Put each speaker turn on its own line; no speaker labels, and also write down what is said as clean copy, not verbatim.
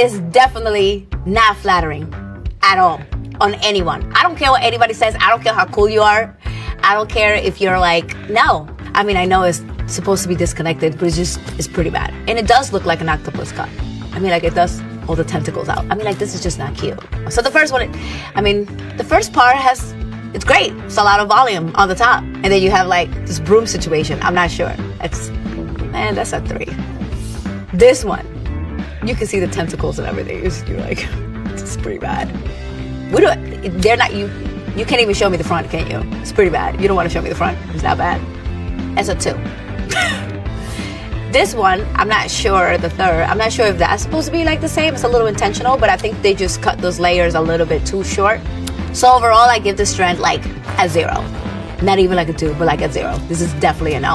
is definitely not flattering at all on anyone. I don't care what anybody says. I don't care how cool you are. I don't care if you're like, no. I mean, I know it's supposed to be disconnected, but it's pretty bad. And it does look like an octopus cut. I mean, like, it does all the tentacles out. I mean, like, this is just not cute. So the first one, the first part it's great. It's a lot of volume on the top. And then you have like this broom situation. I'm not sure. That's a 3. This one, you can see the tentacles and everything. You're like, this is pretty bad. You can't even show me the front, can you? It's pretty bad. You don't want to show me the front. It's that bad. It's a 2. This one, I'm not sure, the third, I'm not sure if that's supposed to be like the same. It's a little intentional, but I think they just cut those layers a little bit too short. So overall, I give this trend like a 0. Not even like a 2, but like a 0. This is definitely a no.